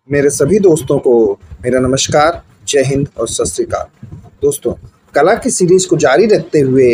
मेरे सभी दोस्तों को मेरा नमस्कार, जय हिंद और सत श्री अकाल। दोस्तों, कला की सीरीज को जारी रखते हुए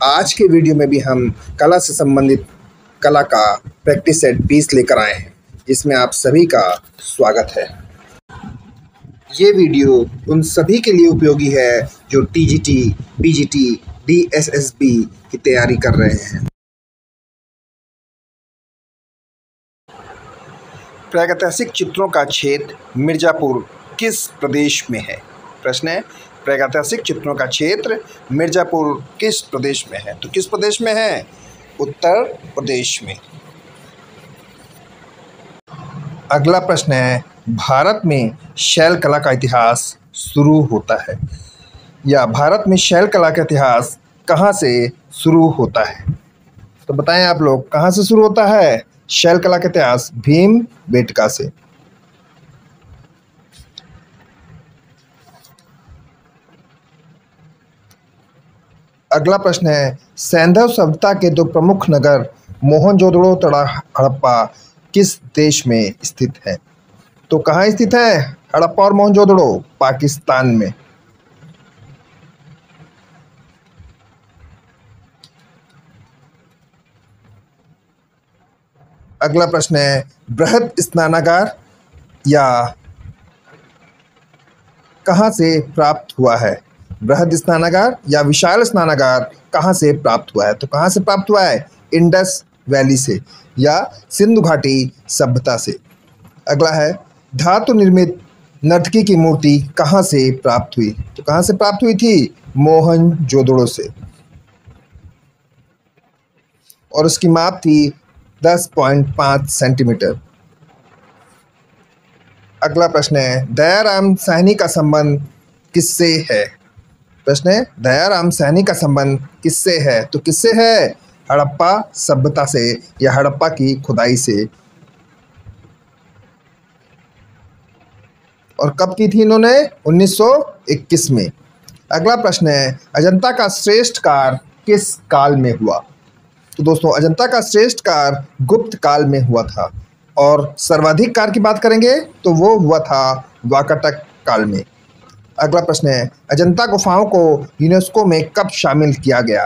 आज के वीडियो में भी हम कला से संबंधित कला का प्रैक्टिस सेट 20 लेकर आए हैं, जिसमें आप सभी का स्वागत है। ये वीडियो उन सभी के लिए उपयोगी है जो टीजीटी, पीजीटी, डीएसएसबी की तैयारी कर रहे हैं। प्रागैतिहासिक चित्रों का क्षेत्र मिर्ज़ापुर किस प्रदेश में है? प्रश्न है, प्रागैतिहासिक चित्रों का क्षेत्र मिर्ज़ापुर किस प्रदेश में है? तो किस प्रदेश में है? उत्तर प्रदेश में। अगला प्रश्न है, भारत में शैल कला का इतिहास शुरू होता है, या भारत में शैल कला का इतिहास कहाँ से शुरू होता है? तो बताएं आप लोग, कहाँ से शुरू होता है शैल कला का इतिहास? भीमबेटका से। अगला प्रश्न है, सैंधव सभ्यता के दो प्रमुख नगर मोहनजोदड़ो तथा हड़प्पा किस देश में स्थित है? तो कहाँ स्थित है हड़प्पा और मोहनजोदड़ो? पाकिस्तान में। अगला प्रश्न है, बृहद स्नानागार या कहाँ से प्राप्त हुआ है? बृहद स्नानागार या विशाल स्नानागार कहाँ से प्राप्त हुआ है? तो कहाँ से प्राप्त हुआ है? इंडस वैली से या सिंधु घाटी सभ्यता से। अगला है, धातु निर्मित नर्तकी की मूर्ति कहाँ से प्राप्त हुई? तो कहाँ से प्राप्त हुई थी? मोहनजोदड़ो से, और उसकी माप थी 10.5 सेंटीमीटर। अगला प्रश्न है, दयाराम साहनी का संबंध किससे है? प्रश्न है, दयाराम साहनी का संबंध किससे है? तो किससे है? हड़प्पा सभ्यता से या हड़प्पा की खुदाई से। और कब की थी इन्होंने? 1921 में। अगला प्रश्न है, अजंता का श्रेष्ठ कार्य किस काल में हुआ? तो दोस्तों, अजंता का श्रेष्ठ कार्य गुप्त काल में हुआ था, और सर्वाधिक कार्य की बात करेंगे तो वो हुआ था वाकाटक काल में। अगला प्रश्न है, अजंता गुफाओं को यूनेस्को में कब शामिल किया गया?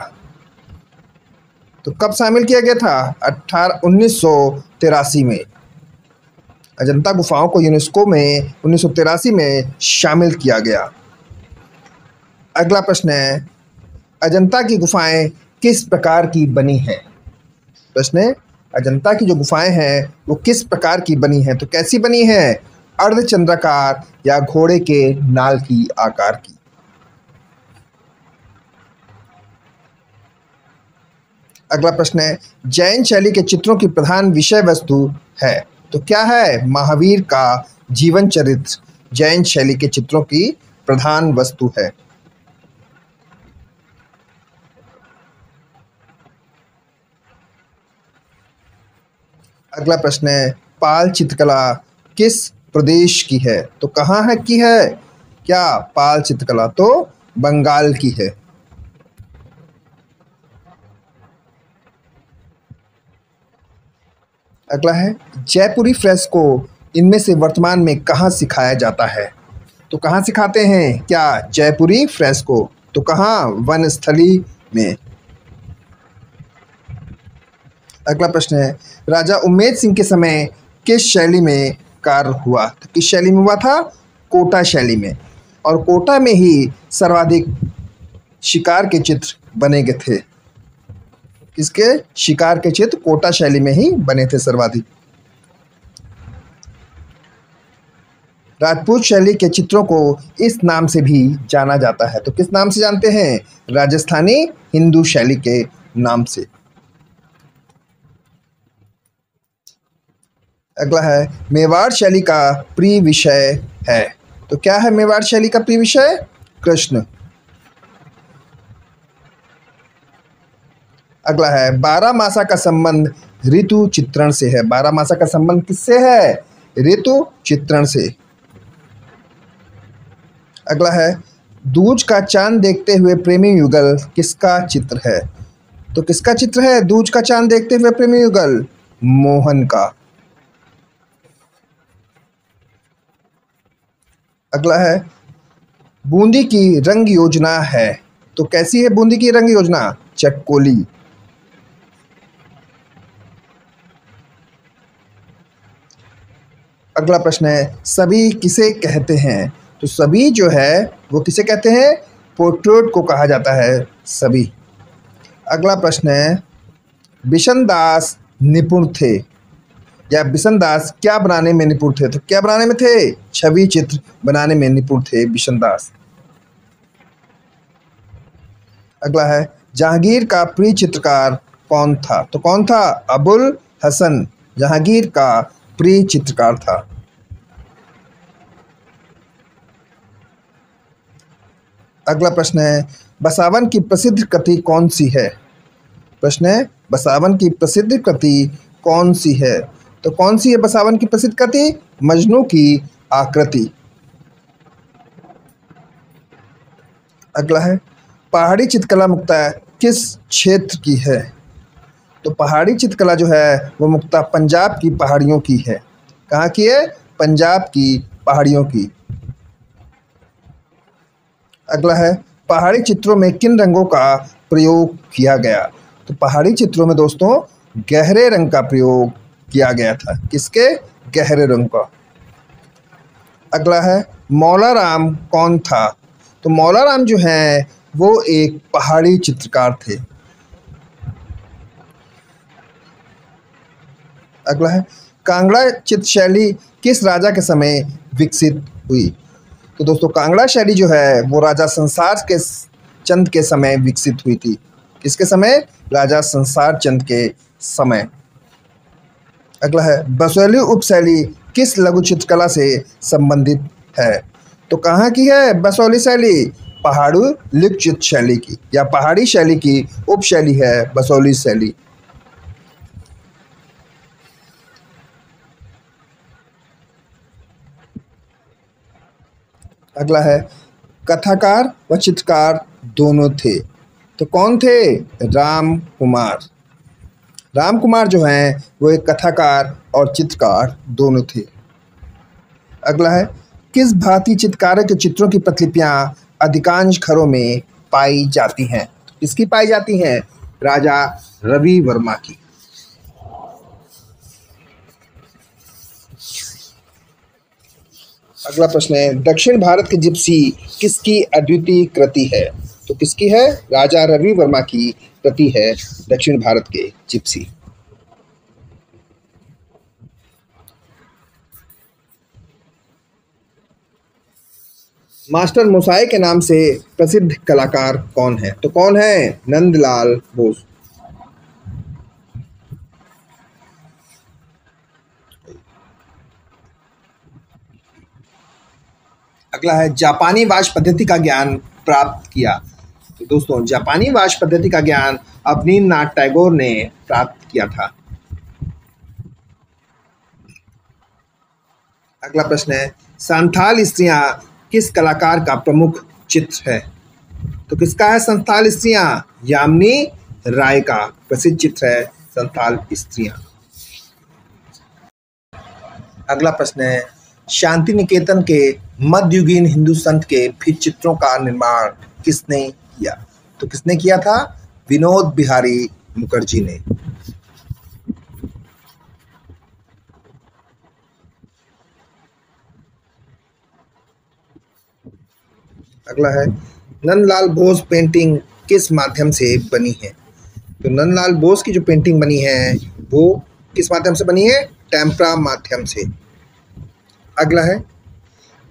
तो कब शामिल किया गया था? 1983 में। अजंता गुफाओं को यूनेस्को में 1983 में शामिल किया गया। अगला प्रश्न है, अजंता की गुफाएं किस प्रकार की बनी हैं? प्रश्न है, अजंता की जो गुफाएं हैं वो किस प्रकार की बनी हैं? तो कैसी बनी हैं? अर्धचंद्राकार या घोड़े के नाल की आकार की। अगला प्रश्न है, जैन शैली के चित्रों की प्रधान विषय वस्तु है, तो क्या है? महावीर का जीवन चरित्र जैन शैली के चित्रों की प्रधान वस्तु है। अगला प्रश्न है, पाल चित्रकला किस प्रदेश की है? तो कहाँ है की है क्या पाल चित्रकला? तो बंगाल की है। अगला है, जयपुरी फ्रेस्को इनमें से वर्तमान में कहाँ सिखाया जाता है? तो कहाँ सिखाते हैं क्या जयपुरी फ्रेस्को? तो कहाँ? वनस्थली में। अगला प्रश्न है, राजा उम्मेद सिंह के समय किस शैली में कार्य हुआ? तो किस शैली में हुआ था? कोटा शैली में। और कोटा में ही सर्वाधिक शिकार के चित्र बने गए थे। किसके? शिकार के चित्र कोटा शैली में ही बने थे सर्वाधिक। राजपूत शैली के चित्रों को इस नाम से भी जाना जाता है, तो किस नाम से जानते हैं? राजस्थानी हिंदू शैली के नाम से। अगला है, मेवाड़ शैली का प्रिय विषय है, तो क्या है मेवाड़ शैली का प्रिय विषय? कृष्ण। अगला है, बारहमासा का संबंध ऋतु चित्रण से है। बारहमासा का संबंध किससे है? ऋतु चित्रण से। अगला है, दूज का चांद देखते हुए प्रेमी युगल किसका चित्र है? तो किसका चित्र है दूज का चांद देखते हुए प्रेमी युगल? मोहन का। अगला है बूंदी की रंग योजना है, तो कैसी है बूंदी की रंग योजना? चटकोली। अगला प्रश्न है सभी किसे कहते हैं? तो सभी जो है वो किसे कहते हैं? पोर्ट्रेट को कहा जाता है सभी। अगला प्रश्न है बिशन दास निपुण थे, या बिशन दास क्या बनाने में निपुण थे? तो क्या बनाने में थे? छवि चित्र बनाने में निपुण थे बिशन दास। अगला है जहांगीर का प्रिय चित्रकार कौन था? तो कौन था? अबुल हसन जहांगीर का प्रिय चित्रकार था। अगला प्रश्न है बसावन की प्रसिद्ध कृति कौन सी है? प्रश्न है बसावन की प्रसिद्ध कृति कौन सी है? तो कौन सी है बसावन की प्रसिद्ध कृति? मजनू की आकृति। अगला है पहाड़ी चित्रकला मुख्यतः किस क्षेत्र की है? तो पहाड़ी चित्रकला जो है वो मुख्यतः पंजाब की पहाड़ियों की है। कहाँ की है? पंजाब की पहाड़ियों की। अगला है पहाड़ी चित्रों में किन रंगों का प्रयोग किया गया? तो पहाड़ी चित्रों में दोस्तों गहरे रंग का प्रयोग किया गया था। किसके? गहरे रंग का। अगला है मौला राम कौन था? तो मौला राम जो है वो एक पहाड़ी चित्रकार थे। अगला है कांगड़ा चित्रशैली किस राजा के समय विकसित हुई? तो दोस्तों कांगड़ा शैली जो है वो राजा संसार के चंद के समय विकसित हुई थी। किसके समय? राजा संसार चंद के समय। अगला है बसोली उपशैली किस लघु चित्रकला से संबंधित है? तो कहाँ की है बसोली शैली? पहाड़ी लघु चित्र शैली की, या पहाड़ी शैली की उपशैली है बसोली शैली। अगला है कथाकार व चित्रकार दोनों थे, तो कौन थे? राम कुमार। राम कुमार जो हैं वो एक कथाकार और चित्रकार दोनों थे। अगला है किस भारतीय चित्रकार के चित्रों की प्रतिलिपियां अधिकांश घरों में पाई जाती हैं? किसकी पाई जाती हैं? राजा रवि वर्मा की। अगला प्रश्न है दक्षिण भारत की जिप्सी किसकी अद्वितीय कृति है? तो किसकी है? राजा रवि वर्मा की कृति है दक्षिण भारत के जिप्सी। मास्टर मोसाई के नाम से प्रसिद्ध कलाकार कौन है? तो कौन है? नंदलाल बोस। अगला है जापानी वाश पद्धति का ज्ञान प्राप्त किया। तो दोस्तों जापानी वाश पद्धति का ज्ञान अवनींद्रनाथ टैगोर ने प्राप्त किया था। अगला प्रश्न है संथाल स्त्रियां किस कलाकार का प्रमुख चित्र है? तो किसका है संथाल स्त्रियां? यामिनी राय का प्रसिद्ध चित्र है संथाल स्त्रियां। अगला प्रश्न है शांति निकेतन के मध्ययुगीन हिंदू संत के भित्ति चित्रों का निर्माण किसने किया? तो किसने किया था? विनोद बिहारी मुखर्जी ने। अगला है नंदलाल बोस पेंटिंग किस माध्यम से बनी है? तो नंदलाल बोस की जो पेंटिंग बनी है वो किस माध्यम से बनी है? टेम्परा माध्यम से। अगला है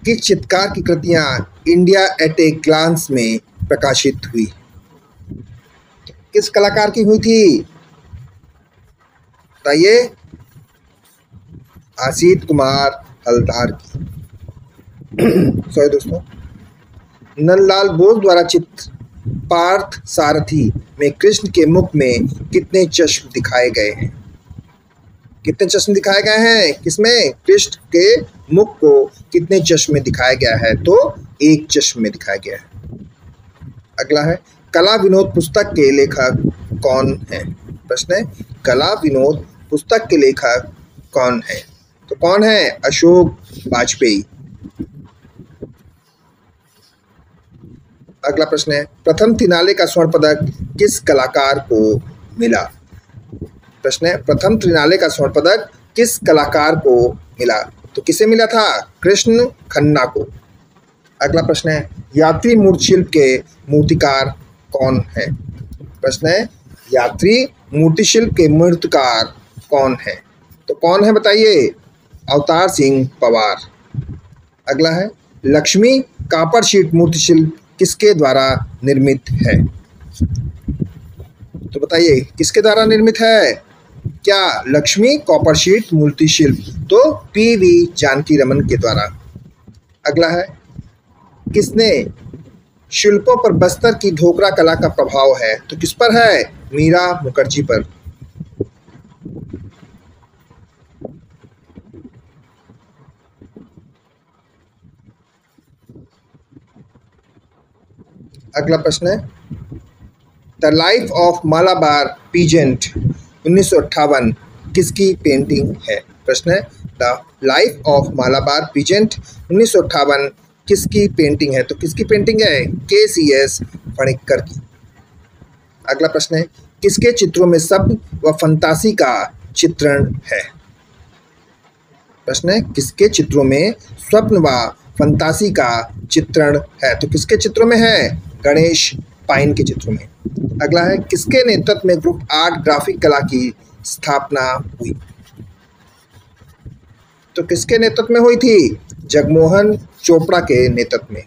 किस चित्रकार की कृतियां इंडिया एट ए ग्लांस में प्रकाशित हुई? किस कलाकार की हुई थी? बताइए। आसित कुमार हलदार की। सॉरी दोस्तों, नंदलाल बोस द्वारा चित्र पार्थ सारथी में कृष्ण के मुख में कितने चश्म दिखाए गए हैं? कितने चश्मे दिखाए गए हैं? किसमें? कृष्ण के मुख को कितने चश्मे दिखाया गया है? तो एक चश्मे दिखाया गया है। अगला है कला विनोद पुस्तक के लेखक कौन है? प्रश्न है कला विनोद पुस्तक के लेखक कौन है? तो कौन है? अशोक वाजपेयी। अगला प्रश्न है, प्रथम त्रिनाले का स्वर्ण पदक किस कलाकार को मिला? प्रश्न है, प्रथम त्रिनाले का स्वर्ण पदक किस कलाकार को मिला? तो किसे मिला था? कृष्ण खन्ना को। अगला प्रश्न है, यात्री मूर्तिशिल्प के मूर्तिकार कौन है? प्रश्न है, यात्री मूर्तिशिल्प के मूर्तिकार कौन है? तो कौन है बताइए? अवतार सिंह पवार। अगला है, लक्ष्मी कापर शीट मूर्तिशिल्प किसके द्वारा निर्मित है? तो बताइए किसके द्वारा निर्मित है? क्या लक्ष्मी कॉपर शीट मूर्तिशिल्प? तो पीवी जानकी रमन के द्वारा। अगला है, किसने शिल्पों पर बस्तर की ढोकरा कला का प्रभाव है? तो किस पर है? मीरा मुखर्जी पर। अगला प्रश्न है, the life of Malabar peasant 1958 किसकी पेंटिंग है? प्रश्न है, the life of Malabar peasant 1958 किसकी पेंटिंग है? तो किसकी पेंटिंग है? KCS फणिक्कर की। अगला प्रश्न है, किसके चित्रों में स्वप्न व फंतासी का चित्रण है? प्रश्न है, किसके चित्रों में स्वप्न व फंतासी का चित्रण है? तो किसके चित्रों में है? गणेश पाइन के चित्रों में। अगला है, किसके नेतृत्व में ग्रुप आर्ट ग्राफिक कला की स्थापना हुई? तो किसके नेतृत्व में हुई थी? जगमोहन चोपड़ा के नेतृत्व में।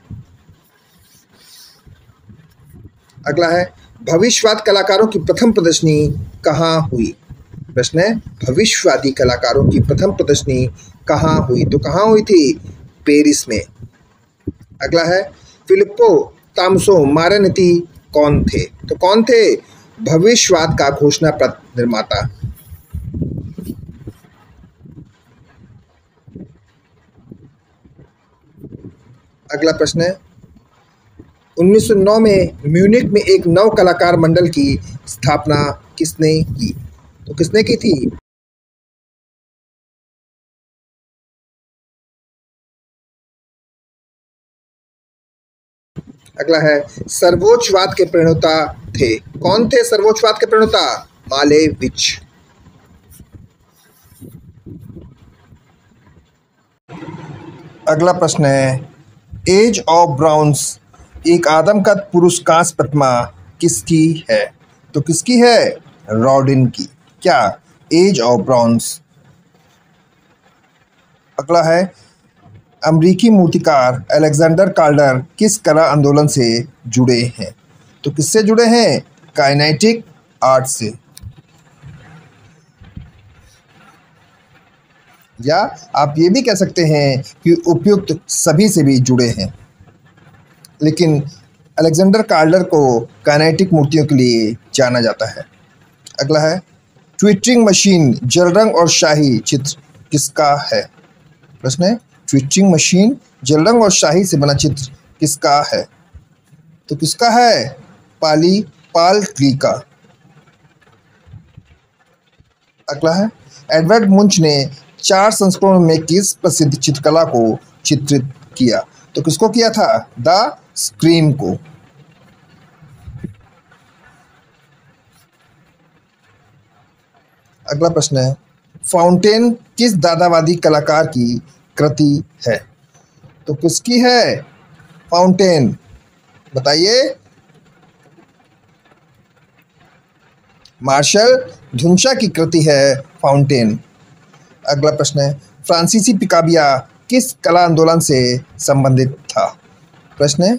अगला है, भविष्यवाद कलाकारों की प्रथम प्रदर्शनी कहाँ हुई? प्रश्न है, भविष्यवादी कलाकारों की प्रथम प्रदर्शनी कहाँ हुई? तो कहाँ हुई थी? पेरिस में। अगला है, फिलिप्पो तामसो मारानिती कौन थे? तो कौन थे? भविष्यवाद का घोषणा पत्र निर्माता। अगला प्रश्न है, 1909 में म्यूनिक में एक नव कलाकार मंडल की स्थापना किसने की? तो किसने की थी? अगला है, सर्वोच्चवाद के प्रणेता थे। कौन थे सर्वोच्चवाद के प्रणेता? मालेविच। अगला प्रश्न है, एज ऑफ ब्राउन्स एक आदमकद पुरुष कांस्य प्रतिमा किसकी है? तो किसकी है? रॉडिन की। क्या? Age of bronze. अगला है, अमेरिकी मूर्तिकार अलेक्जेंडर कार्डर किस कला आंदोलन से जुड़े हैं? तो किससे जुड़े हैं? काइनेटिक आर्ट से। या आप ये भी कह सकते हैं कि उपयुक्त सभी से भी जुड़े हैं, लेकिन अलेक्जेंडर कार्डर को काइनेटिक मूर्तियों के लिए जाना जाता है। अगला है, ट्विटरिंग मशीन जल रंग और शाही चित्र किसका है? प्रश्न है, ट्विटरिंग मशीन जल रंग और शाही से बना चित्र किसका है? तो किसका है? पाल क्ली का। अगला है, एडवर्ड मुंच ने 4 संस्करणों में किस प्रसिद्ध चित्रकला को चित्रित किया? तो किसको किया था? द स्क्रीम को। अगला प्रश्न है, फाउंटेन किस दादावादी कलाकार की कृति है? तो किसकी है फाउंटेन? बताइए। मार्शल धुनशा की कृति है फाउंटेन। अगला प्रश्न है, फ्रांसीसी पिकाबिया किस कला आंदोलन से संबंधित था? प्रश्न है,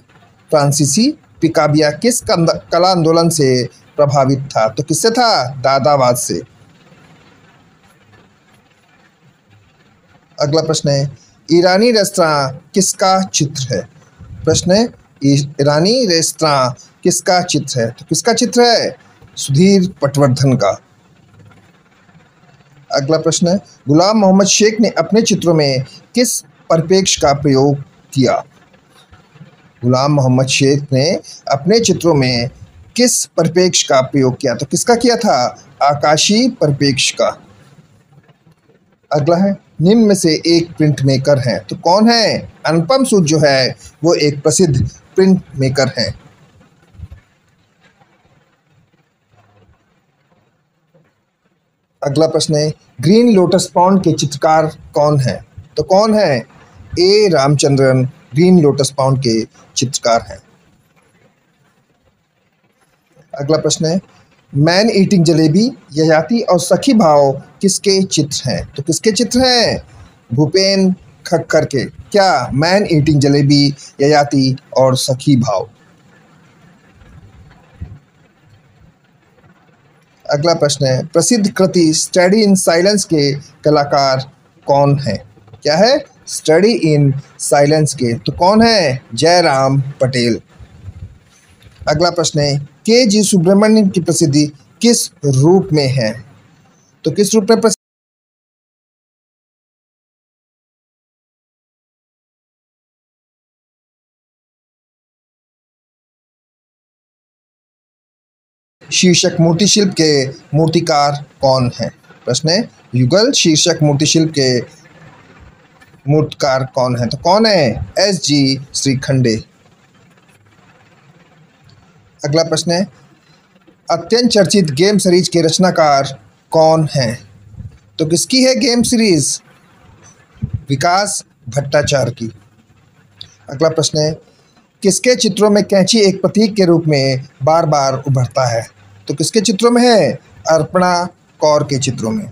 फ्रांसीसी पिकाबिया किस कला आंदोलन से प्रभावित था? तो किससे था? दादावाद से। अगला प्रश्न है, ईरानी रेस्तरां किसका चित्र है? प्रश्न है, ईरानी रेस्तरां किसका चित्र है? तो किसका चित्र है? सुधीर पटवर्धन का। अगला प्रश्न है, गुलाम मोहम्मद शेख ने अपने चित्रों में किस परिप्रेक्ष्य का प्रयोग किया? गुलाम मोहम्मद शेख ने अपने चित्रों में किस परिप्रेक्ष्य का प्रयोग किया? तो किसका किया था? आकाशीय परिप्रेक्ष्य का। अगला है, निम्न में से एक प्रिंट मेकर है। तो कौन है? अनुपम सूद जो है वो एक प्रसिद्ध प्रिंट मेकर है। अगला प्रश्न है, ग्रीन लोटस पॉन्ड के चित्रकार कौन है? तो कौन है? ए रामचंद्रन ग्रीन लोटस पॉन्ड के चित्रकार हैं। अगला प्रश्न है, मैन ईटिंग जलेबी, ययाति और सखी भाव किसके चित्र हैं? तो किसके चित्र हैं? भूपेन खक्कर के। क्या? मैन ईटिंग जलेबी, ययाति और सखी भाव। अगला प्रश्न है, प्रसिद्ध कृति स्टडी इन साइलेंस के कलाकार कौन है? क्या है? स्टडी इन साइलेंस के। तो कौन है? जयराम पटेल। अगला प्रश्न है, के जी सुब्रमण्यम की प्रसिद्धि किस रूप में है? तो किस रूप में शीर्षक मूर्ति शिल्प के मूर्तिकार कौन है? प्रश्न है, युगल शीर्षक मूर्ति शिल्प के मूर्तिकार कौन है? तो कौन है? S G Shrikhande. अगला प्रश्न है, अत्यंत चर्चित गेम सीरीज के रचनाकार कौन है? तो किसकी है गेम सीरीज? विकास भट्टाचार्य की। अगला प्रश्न है, किसके चित्रों में कैंची एक प्रतीक के रूप में बार बार उभरता है? तो किसके चित्रों में है? अर्पणा कौर के चित्रों में।